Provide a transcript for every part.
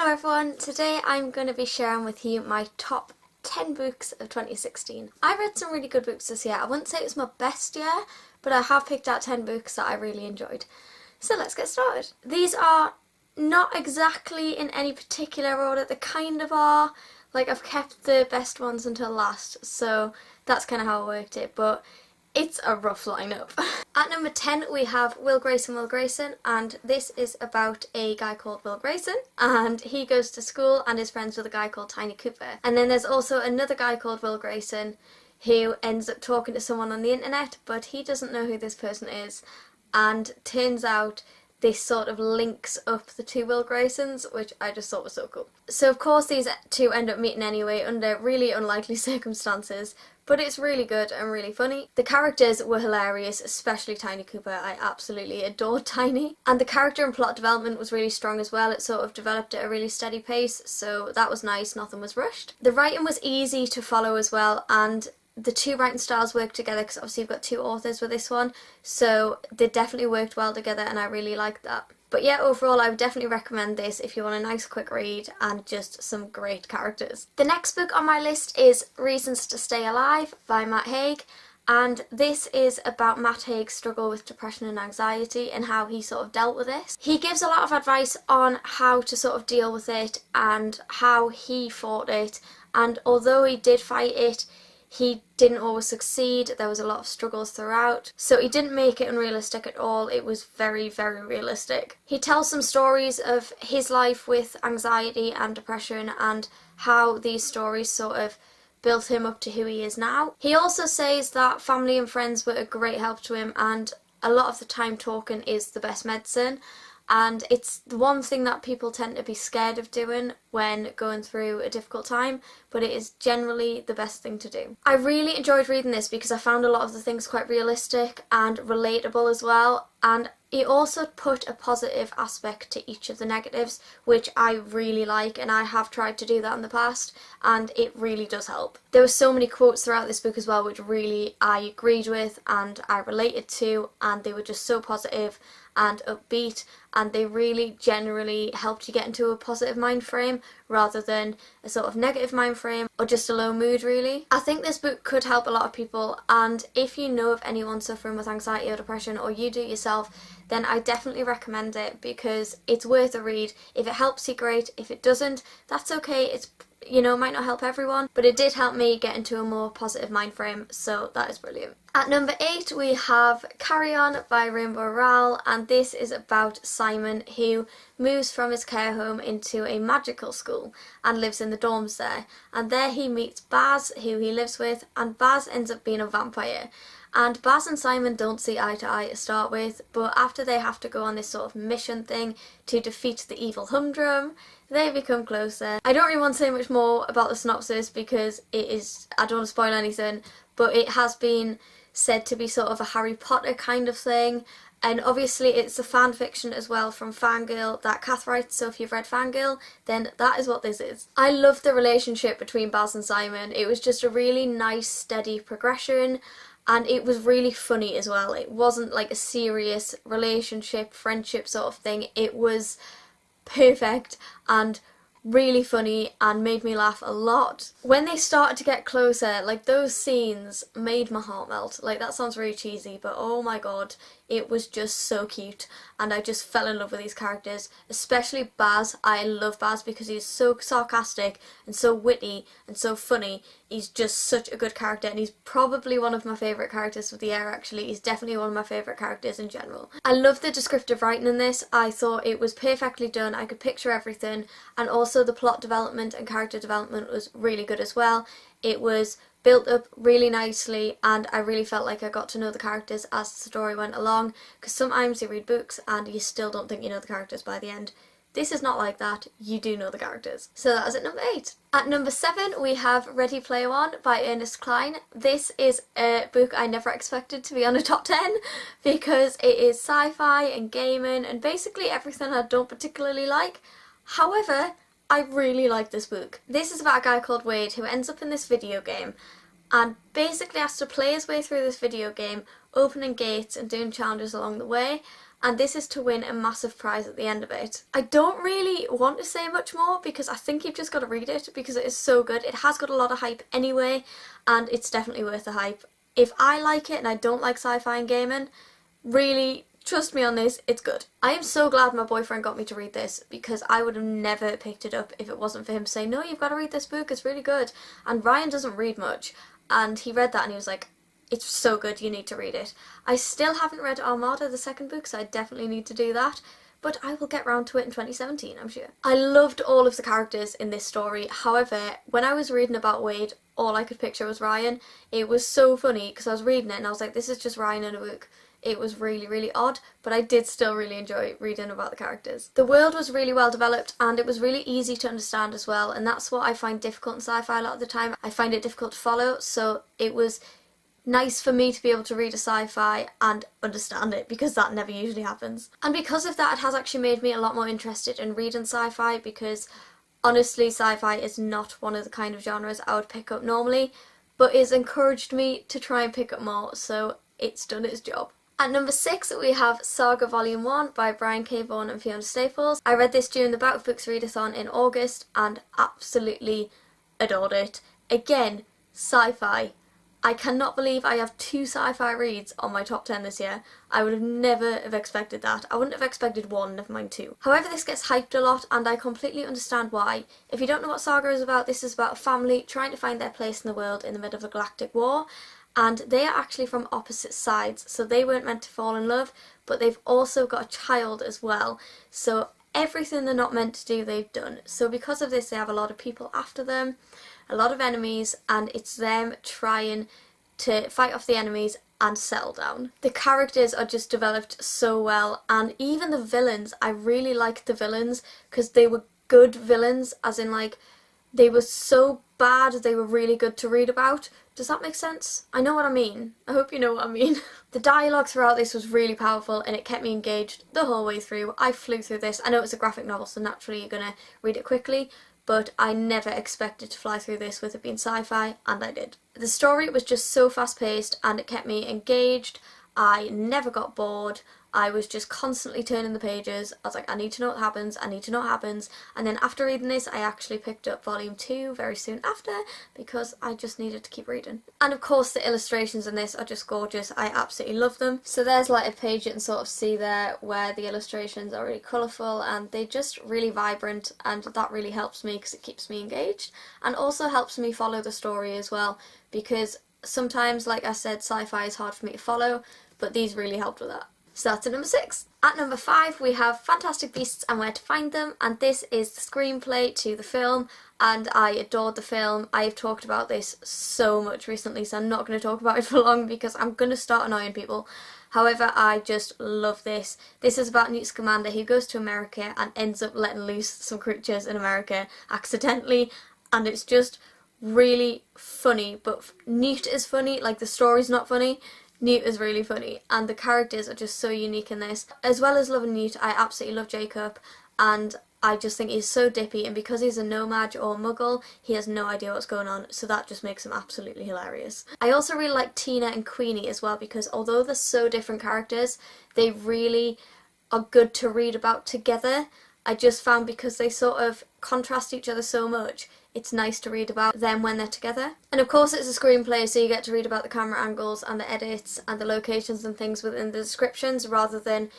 Hello everyone, today I'm going to be sharing with you my top 10 books of 2016. I read some really good books this year. I wouldn't say it was my best year, but I have picked out 10 books that I really enjoyed. So let's get started. These are not exactly in any particular order, they kind of are. Like, I've kept the best ones until last, so that's kind of how I worked it, but it's a rough lineup. At number 10 we have Will Grayson, and this is about a guy called Will Grayson, and he goes to school and is friends with a guy called Tiny Cooper. And then there's also another guy called Will Grayson who ends up talking to someone on the internet, but he doesn't know who this person is, and turns out this sort of links up the two Will Graysons, which I just thought was so cool. So of course these two end up meeting anyway under really unlikely circumstances, but it's really good and really funny. The characters were hilarious, especially Tiny Cooper. I absolutely adored Tiny. And the character and plot development was really strong as well. It sort of developed at a really steady pace, so that was nice, nothing was rushed. The writing was easy to follow as well, and the two writing styles worked together because obviously you've got two authors with this one, so they definitely worked well together and I really liked that. But yeah, overall I would definitely recommend this if you want a nice quick read and just some great characters. The next book on my list is Reasons to Stay Alive by Matt Haig, and this is about Matt Haig's struggle with depression and anxiety and how he sort of dealt with this. He gives a lot of advice on how to sort of deal with it and how he fought it, and although he did fight it, he didn't always succeed. There was a lot of struggles throughout, so he didn't make it unrealistic at all. It was very, very realistic. He tells some stories of his life with anxiety and depression and how these stories sort of built him up to who he is now. He also says that family and friends were a great help to him, and a lot of the time talking is the best medicine. And it's the one thing that people tend to be scared of doing when going through a difficult time, but it is generally the best thing to do. I really enjoyed reading this because I found a lot of the things quite realistic and relatable as well, and it also put a positive aspect to each of the negatives, which I really like, and I have tried to do that in the past, and it really does help. There were so many quotes throughout this book as well which really I agreed with and I related to, and they were just so positive and upbeat, and they really generally helped you get into a positive mind frame rather than a sort of negative mind frame or just a low mood really. I think this book could help a lot of people, and if you know of anyone suffering with anxiety or depression, or you do it yourself, then I definitely recommend it because it's worth a read. If it helps you, great. If it doesn't, that's okay. It's, you know, it might not help everyone, but it did help me get into a more positive mind frame, so that is brilliant. At number 8 we have Carry On by Rainbow Rowell, and this is about Simon who moves from his care home into a magical school and lives in the dorms there, and there he meets Baz, who he lives with, and Baz ends up being a vampire. And Baz and Simon don't see eye to eye to start with, but after they have to go on this sort of mission thing to defeat the evil humdrum, they become closer. I don't really want to say much more about the synopsis because I don't want to spoil anything, but it has been said to be sort of a Harry Potter kind of thing, and obviously it's a fan fiction as well from Fangirl that Kath writes, so if you've read Fangirl, then that is what this is. I loved the relationship between Baz and Simon. It was just a really nice, steady progression, and it was really funny as well. It wasn't like a serious relationship, friendship sort of thing. It was perfect and really funny and made me laugh a lot. When they started to get closer, like, those scenes made my heart melt. Like, that sounds really cheesy, but oh my god, it was just so cute, and I just fell in love with these characters, especially Baz. I love Baz because he's so sarcastic and so witty and so funny. He's just such a good character, and he's probably one of my favourite characters of the year actually. He's definitely one of my favourite characters in general. I love the descriptive writing in this. I thought it was perfectly done. I could picture everything, and also the plot development and character development was really good as well. It was built up really nicely, and I really felt like I got to know the characters as the story went along, because sometimes you read books and you still don't think you know the characters by the end. This is not like that. You do know the characters. So that is at number 8. At number 7 we have Ready Player One by Ernest Cline. This is a book I never expected to be on a top 10 because it is sci-fi and gaming and basically everything I don't particularly like. However, I really like this book. This is about a guy called Wade who ends up in this video game and basically has to play his way through this video game, opening gates and doing challenges along the way, and this is to win a massive prize at the end of it. I don't really want to say much more because I think you've just got to read it because it is so good. It has got a lot of hype anyway, and it's definitely worth the hype. If I like it and I don't like sci-fi and gaming, really, trust me on this, it's good. I am so glad my boyfriend got me to read this because I would have never picked it up if it wasn't for him saying, no, you've got to read this book, it's really good. And Ryan doesn't read much, and he read that and he was like, it's so good, you need to read it. I still haven't read Armada, the second book, so I definitely need to do that, but I will get round to it in 2017, I'm sure. I loved all of the characters in this story. However, when I was reading about Wade, all I could picture was Ryan. It was so funny because I was reading it and I was like, this is just Ryan in a book. It was really, really odd, but I did still really enjoy reading about the characters. The world was really well developed and it was really easy to understand as well, and that's what I find difficult in sci-fi a lot of the time. I find it difficult to follow, so it was nice for me to be able to read a sci-fi and understand it because that never usually happens. And because of that, it has actually made me a lot more interested in reading sci-fi because honestly, sci-fi is not one of the kind of genres I would pick up normally, but it's encouraged me to try and pick up more, so it's done its job. At number 6 we have Saga Volume 1 by Brian K. Vaughan and Fiona Staples. I read this during the Bout of Books readathon in August and absolutely adored it. Again, sci-fi. I cannot believe I have 2 sci-fi reads on my top 10 this year. I would have never have expected that. I wouldn't have expected 1, never mind 2. However, this gets hyped a lot and I completely understand why. If you don't know what Saga is about, this is about a family trying to find their place in the world in the middle of a galactic war. And they are actually from opposite sides, so they weren't meant to fall in love, but they've also got a child as well. So everything they're not meant to do, they've done. So because of this, they have a lot of people after them, a lot of enemies, and it's them trying to fight off the enemies and settle down. The characters are just developed so well, and even the villains, I really liked the villains because they were good villains, as in like, they were so bad they were really good to read about. Does that make sense? I know what I mean. I hope you know what I mean. The dialogue throughout this was really powerful and it kept me engaged the whole way through. I flew through this. I know it's a graphic novel, so naturally you're gonna read it quickly, but I never expected to fly through this with it being sci-fi, and I did. The story was just so fast-paced and it kept me engaged. I never got bored. I was just constantly turning the pages. I was like, I need to know what happens, I need to know what happens. And then after reading this, I actually picked up volume 2 very soon after because I just needed to keep reading. And of course the illustrations in this are just gorgeous. I absolutely love them. So there's like a page you can sort of see there where the illustrations are really colourful and they're just really vibrant, and that really helps me because it keeps me engaged and also helps me follow the story as well, because sometimes, like I said, sci-fi is hard for me to follow, but these really helped with that. So that's at number 6. At number 5 we have Fantastic Beasts and Where to Find Them, and this is the screenplay to the film, and I adored the film. I have talked about this so much recently, so I'm not going to talk about it for long because I'm going to start annoying people. However, I just love this. This is about Newt Scamander who goes to America and ends up letting loose some creatures in America accidentally, and it's just really funny. But Newt is funny, like the story's not funny. Newt is really funny, and the characters are just so unique in this. As well as loving Newt, I absolutely love Jacob, and I just think he's so dippy, and because he's a nomad or a muggle, he has no idea what's going on, so that just makes him absolutely hilarious. I also really like Tina and Queenie as well, because although they're so different characters, they really are good to read about together. I just found because they sort of contrast each other so much, it's nice to read about them when they're together. And of course it's a screenplay, so you get to read about the camera angles and the edits and the locations and things within the descriptions rather than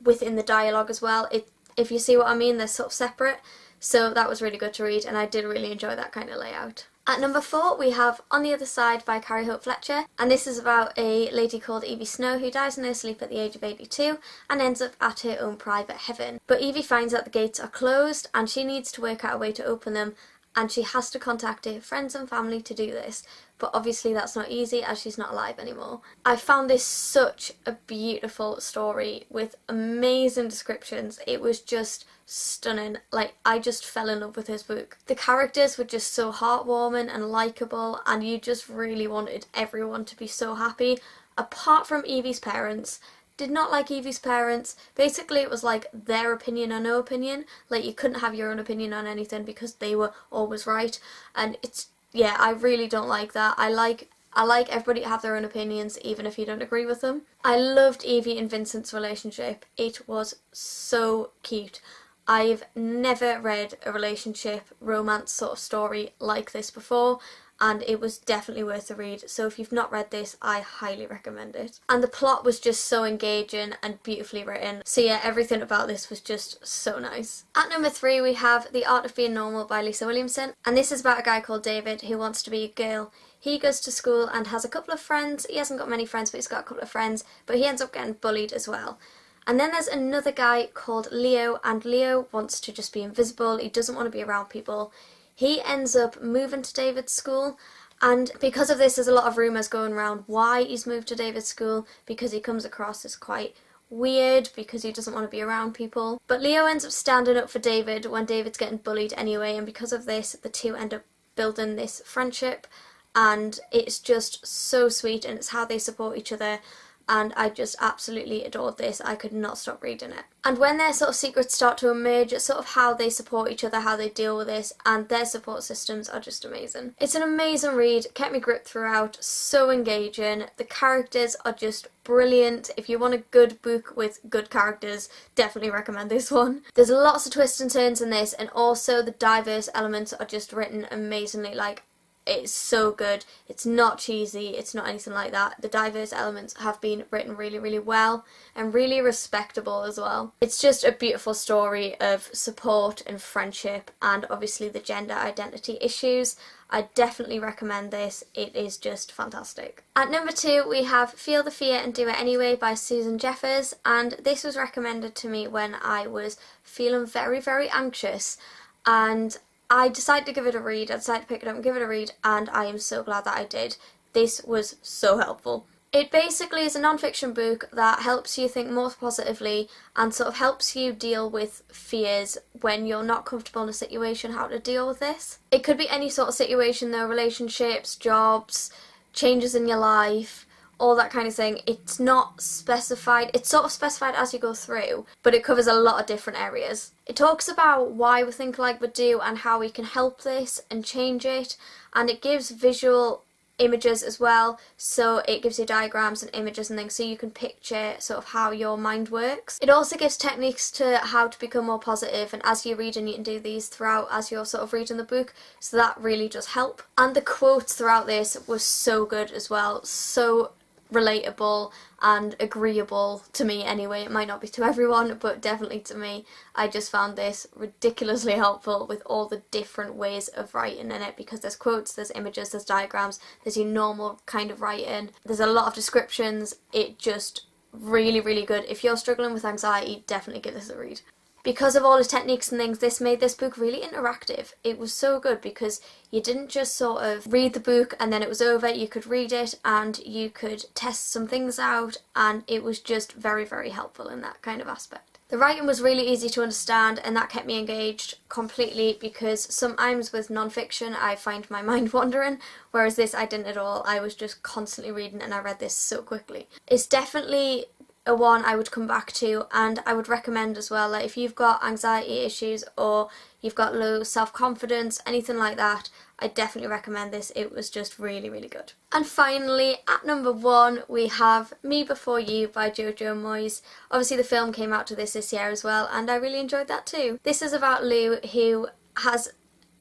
within the dialogue as well. If you see what I mean, they're sort of separate, so that was really good to read and I did really enjoy that kind of layout. At number 4 we have On the Other Side by Carrie Hope Fletcher, and this is about a lady called Evie Snow who dies in her sleep at the age of 82 and ends up at her own private heaven. But Evie finds out the gates are closed and she needs to work out a way to open them, and she has to contact her friends and family to do this, but obviously that's not easy as she's not alive anymore. I found this such a beautiful story with amazing descriptions. It was just stunning. Like, I just fell in love with this book. The characters were just so heartwarming and likeable, and you just really wanted everyone to be so happy, apart from Evie's parents. Did not like Evie's parents. Basically it was like their opinion or no opinion. Like, you couldn't have your own opinion on anything because they were always right. And it's, yeah, I really don't like that. I like I like everybody to have their own opinions, even if you don't agree with them. I loved Evie and Vincent's relationship. It was so cute. I've never read a relationship romance sort of story like this before, and it was definitely worth a read. So if you've not read this, I highly recommend it. And the plot was just so engaging and beautifully written. So yeah, everything about this was just so nice. At number 3 we have The Art of Being Normal by Lisa Williamson, and this is about a guy called David who wants to be a girl. He goes to school and has a couple of friends. He hasn't got many friends, but he's got a couple of friends, but he ends up getting bullied as well. And then there's another guy called Leo, and Leo wants to just be invisible. He doesn't want to be around people. He ends up moving to David's school, and because of this there's a lot of rumours going around why he's moved to David's school, because he comes across as quite weird, because he doesn't want to be around people. But Leo ends up standing up for David when David's getting bullied anyway, and because of this the two end up building this friendship, and it's just so sweet, and it's how they support each other. And I just absolutely adored this. I could not stop reading it. And when their sort of secrets start to emerge, it's sort of how they support each other, how they deal with this, and their support systems are just amazing. It's an amazing read, kept me gripped throughout, so engaging. The characters are just brilliant. If you want a good book with good characters, definitely recommend this one. There's lots of twists and turns in this, and also the diverse elements are just written amazingly. Like, it's so good. It's not cheesy, it's not anything like that. The diverse elements have been written really, really well and really respectable as well. It's just a beautiful story of support and friendship, and obviously the gender identity issues. I definitely recommend this. It is just fantastic. At number 2 we have Feel the Fear and Do It Anyway by Susan Jeffers, and this was recommended to me when I was feeling very, very anxious, and I decided to give it a read. I decided to pick it up and give it a read, and I am so glad that I did. This was so helpful. It basically is a non-fiction book that helps you think more positively and sort of helps you deal with fears when you're not comfortable in a situation, how to deal with this. It could be any sort of situation though, relationships, jobs, changes in your life, all that kind of thing. It's not specified, it's sort of specified as you go through, but it covers a lot of different areas. It talks about why we think like we do and how we can help this and change it, and it gives visual images as well, so it gives you diagrams and images and things so you can picture sort of how your mind works. It also gives techniques to how to become more positive, and as you're reading you can do these throughout as you're sort of reading the book, so that really does help. And the quotes throughout this were so good as well, so relatable and agreeable to me anyway. It might not be to everyone, but definitely to me. I just found this ridiculously helpful with all the different ways of writing in it, because there's quotes, there's images, there's diagrams, there's your normal kind of writing, there's a lot of descriptions. It just really, really good. If you're struggling with anxiety, definitely give this a read. Because of all the techniques and things, this made this book really interactive. It was so good because you didn't just sort of read the book and then it was over. You could read it and you could test some things out, and it was just very, very helpful in that kind of aspect. The writing was really easy to understand, and that kept me engaged completely, because sometimes with non-fiction I find my mind wandering, whereas this I didn't at all. I was just constantly reading and I read this so quickly. It's definitely a one I would come back to, and I would recommend as well that if you've got anxiety issues or you've got low self-confidence, anything like that, I definitely recommend this. It was just really, really good. And finally, at number 1 we have Me Before You by Jojo Moyes. Obviously the film came out to this year as well, and I really enjoyed that too. This is about Lou, who has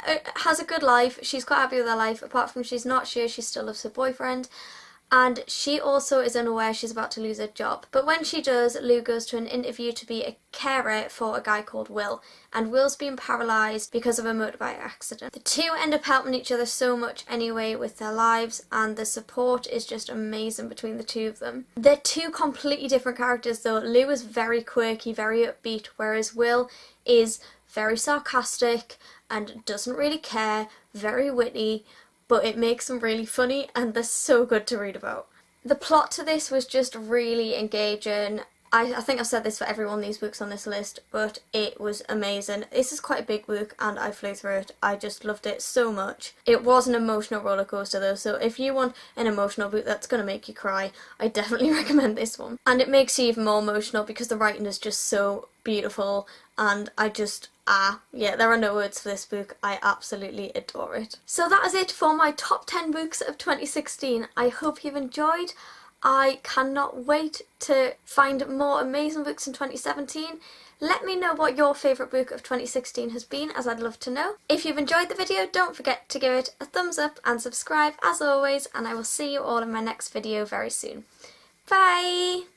a good life. She's quite happy with her life, apart from she's not sure she still loves her boyfriend. And she also is unaware she's about to lose her job. But when she does, Lou goes to an interview to be a carer for a guy called Will, and Will's been paralysed because of a motorbike accident. The two end up helping each other so much anyway with their lives, and the support is just amazing between the two of them. They're two completely different characters though. Lou is very quirky, very upbeat, whereas Will is very sarcastic and doesn't really care, very witty, but it makes them really funny and they're so good to read about. The plot to this was just really engaging. I think I've said this for every one of these books on this list, but it was amazing. This is quite a big book and I flew through it. I just loved it so much. It was an emotional roller coaster though, so if you want an emotional book that's going to make you cry, I definitely recommend this one. And it makes you even more emotional because the writing is just so beautiful, and I just Yeah, there are no words for this book. I absolutely adore it. So that is it for my top 10 books of 2016. I hope you've enjoyed. I cannot wait to find more amazing books in 2017. Let me know what your favourite book of 2016 has been, as I'd love to know. If you've enjoyed the video, don't forget to give it a thumbs up and subscribe as always, and I will see you all in my next video very soon. Bye!